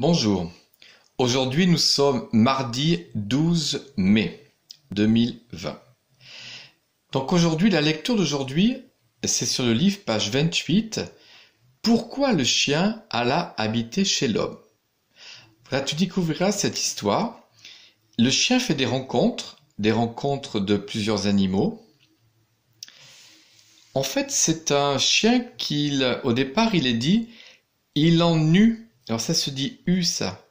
Bonjour, aujourd'hui nous sommes mardi 12 mai 2020. Donc aujourd'hui, la lecture d'aujourd'hui, c'est sur le livre page 28, Pourquoi le chien alla habiter chez l'homme. Voilà, tu découvriras cette histoire. Le chien fait des rencontres de plusieurs animaux. En fait, c'est un chien au départ, il est dit, il en eut, alors ça se dit eu ça,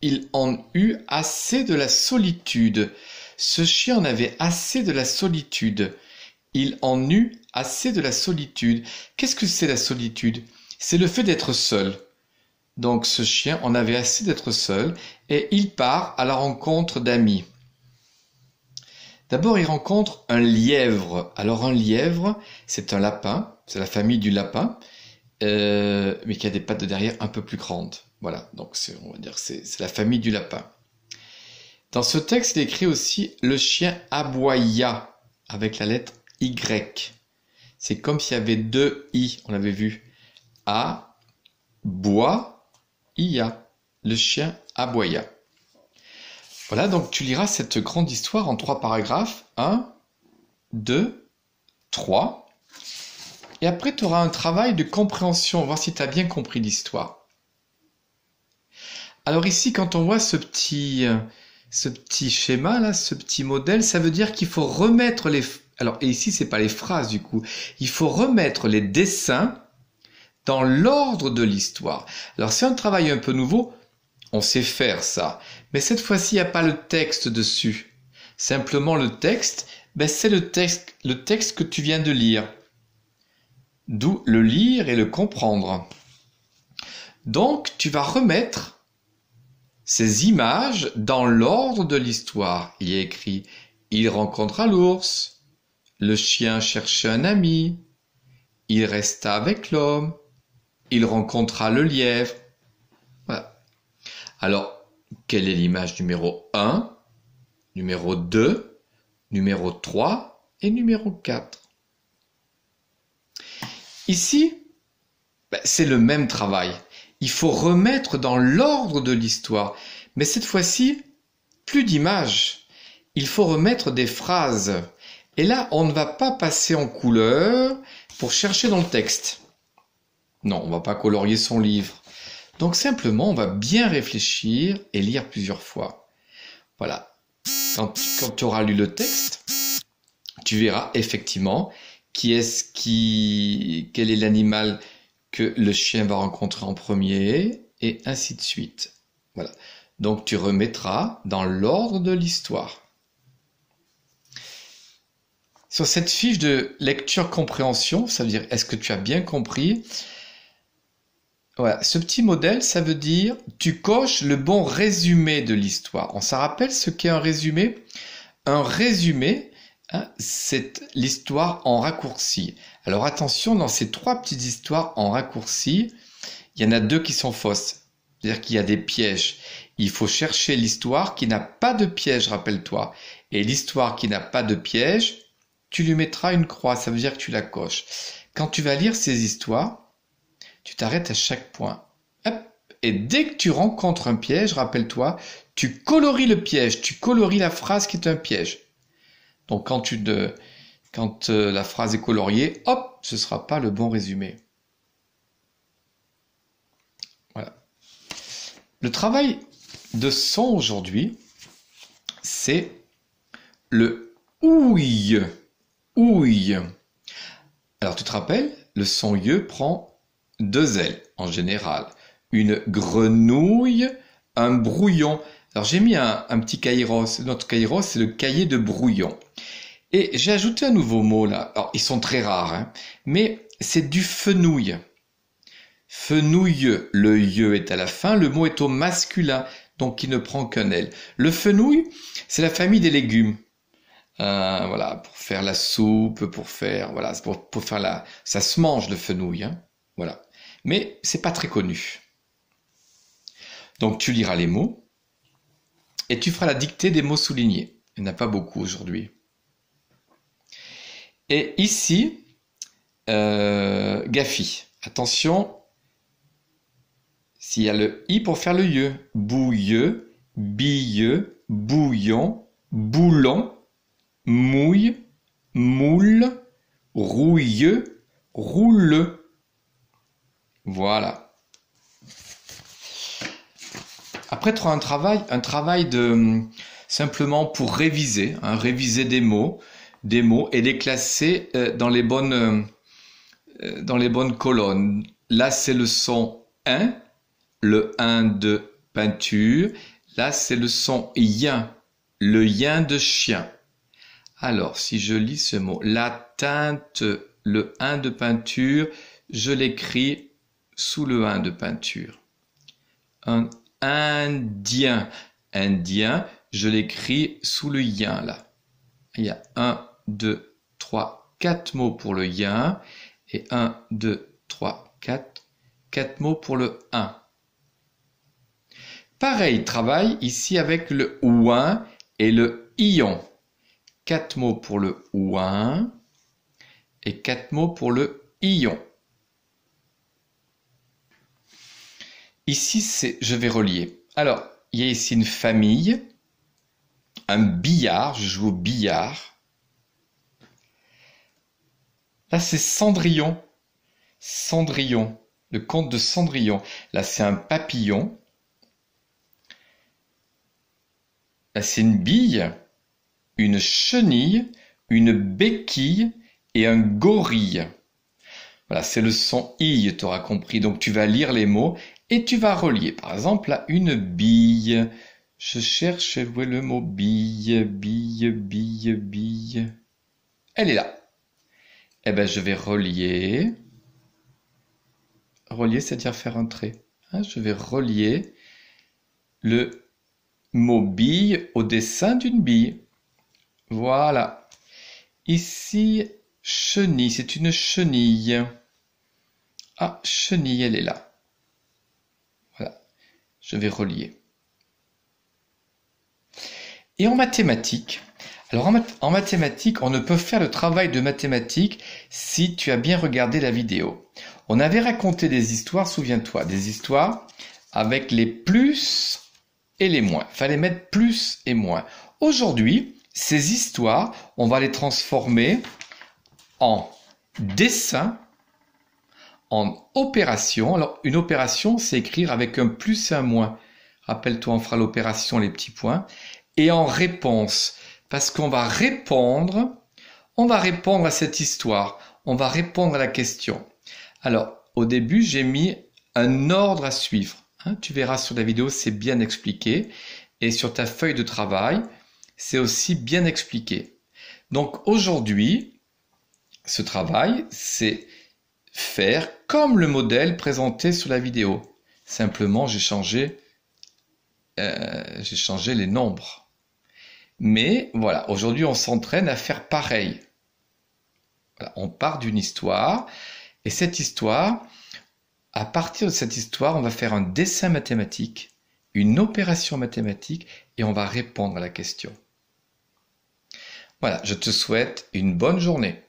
il en eut assez de la solitude. Ce chien en avait assez de la solitude. Il en eut assez de la solitude. Qu'est-ce que c'est la solitude? C'est le fait d'être seul. Donc ce chien en avait assez d'être seul et il part à la rencontre d'amis. D'abord, il rencontre un lièvre. Alors un lièvre, c'est un lapin, c'est la famille du lapin, mais qui a des pattes de derrière un peu plus grandes. Voilà, donc on va dire c'est la famille du lapin. Dans ce texte, il est écrit aussi le chien aboya avec la lettre Y. C'est comme s'il y avait deux I, on l'avait vu. A, bois, ia. Le chien aboya. Voilà, donc tu liras cette grande histoire en 3 paragraphes. 1, 2, 3. Et après, tu auras un travail de compréhension, voir si tu as bien compris l'histoire. Alors ici, quand on voit ce petit schéma là, ce petit modèle, ça veut dire qu'il faut remettre les... Alors, et ici, c'est pas les phrases du coup. Il faut remettre les dessins dans l'ordre de l'histoire. Alors, c'est un travail un peu nouveau. On sait faire ça. Mais cette fois-ci, il n'y a pas le texte dessus. Simplement le texte, c'est le texte que tu viens de lire. D'où le lire et le comprendre. Donc, tu vas remettre ces images dans l'ordre de l'histoire. Il est écrit « Il rencontra l'ours »,« Le chien cherchait un ami »,« Il resta avec l'homme »,« Il rencontra le lièvre ». Voilà. Alors, quelle est l'image numéro 1, numéro 2, numéro 3 et numéro 4? Ici, c'est le même travail. Il faut remettre dans l'ordre de l'histoire. Mais cette fois-ci, plus d'images. Il faut remettre des phrases. Et là, on ne va pas passer en couleur pour chercher dans le texte. Non, on ne va pas colorier son livre. Donc simplement, on va bien réfléchir et lire plusieurs fois. Voilà. Quand tu auras lu le texte, tu verras effectivement quel est l'animal que le chien va rencontrer en premier, et ainsi de suite. Voilà. Donc tu remettras dans l'ordre de l'histoire. Sur cette fiche de lecture-compréhension, ça veut dire est-ce que tu as bien compris? Voilà. Ce petit modèle, ça veut dire tu coches le bon résumé de l'histoire. On s'en rappelle ce qu'est un résumé? Un résumé, c'est l'histoire en raccourci. Alors attention, dans ces 3 petites histoires en raccourci, il y en a 2 qui sont fausses. C'est-à-dire qu'il y a des pièges. Il faut chercher l'histoire qui n'a pas de piège, rappelle-toi. Et l'histoire qui n'a pas de piège, tu lui mettras une croix, ça veut dire que tu la coches. Quand tu vas lire ces histoires, tu t'arrêtes à chaque point. Hop. Et dès que tu rencontres un piège, rappelle-toi, tu colories le piège, tu colories la phrase qui est un piège. Donc quand la phrase est coloriée, hop, ce ne sera pas le bon résumé. Voilà. Le travail de son aujourd'hui, c'est le ouille. Ouille. Alors tu te rappelles, le son yeux prend 2 ailes en général. Une grenouille, un brouillon. Alors j'ai mis un petit kairos. Notre kairos, c'est le cahier de brouillon. Et j'ai ajouté un nouveau mot là. Alors, ils sont très rares, mais c'est du fenouil. Fenouil, le yeux est à la fin, le mot est au masculin, donc il ne prend qu'un L. Le fenouil, c'est la famille des légumes. Voilà, pour faire la soupe, pour faire ça se mange le fenouil, voilà. Mais c'est pas très connu. Donc tu liras les mots et tu feras la dictée des mots soulignés. Il n'y en a pas beaucoup aujourd'hui. Et ici, Gafi. Attention, S'il y a le i pour faire le ye. Bouilleux, billeux, bouillon, boulon, mouille, moule, rouilleux, rouleux. Voilà. Après, tu auras un travail de simplement pour réviser, hein, réviser des mots et les classer dans les bonnes colonnes. Là, c'est le son 1, le 1 de peinture. Là, c'est le son yin, le yin de chien. Alors, si je lis ce mot, la teinte, le 1 de peinture, je l'écris sous le 1 de peinture. Un indien, indien, je l'écris sous le yin là. Il y a 1, 2, 3, 4 mots pour le yin et 1, 2, 3, 4 mots pour le 1. Pareil, travail ici avec le ouin et le ion. 4 mots pour le ouin et 4 mots pour le ion. Ici, je vais relier. Alors, il y a ici une famille, un billard, je joue au billard. Là, c'est Cendrillon. Cendrillon, le conte de Cendrillon. Là, c'est un papillon. Là, c'est une bille, une chenille, une béquille et un gorille. Voilà, c'est le son I, tu auras compris. Donc, tu vas lire les mots et tu vas relier. Par exemple, là, une bille. Je cherche où est le mot bille, bille, bille, bille. Elle est là. Eh bien, je vais relier. Relier, c'est-à-dire faire un trait. Hein, je vais relier le mot bille au dessin d'une bille. Voilà. Ici, chenille, c'est une chenille. Ah, chenille, elle est là. Voilà. Je vais relier. Et en mathématiques, alors en mathématiques, on ne peut faire le travail de mathématiques si tu as bien regardé la vidéo. On avait raconté des histoires, souviens-toi, des histoires avec les plus et les moins. Il fallait mettre plus et moins. Aujourd'hui, ces histoires, on va les transformer en dessin, en opération. Alors, une opération, c'est écrire avec un plus et un moins. Rappelle-toi, on fera l'opération, les petits points. Et en réponse, parce qu'on va répondre à cette histoire, on va répondre à la question. Alors, au début, j'ai mis un ordre à suivre. Hein, tu verras sur la vidéo, c'est bien expliqué. Et sur ta feuille de travail, c'est aussi bien expliqué. Donc aujourd'hui, ce travail, c'est faire comme le modèle présenté sur la vidéo. Simplement, j'ai changé les nombres. Mais voilà, aujourd'hui, on s'entraîne à faire pareil. Voilà, on part d'une histoire, et cette histoire, à partir de cette histoire, on va faire un dessin mathématique, une opération mathématique, et on va répondre à la question. Voilà, je te souhaite une bonne journée.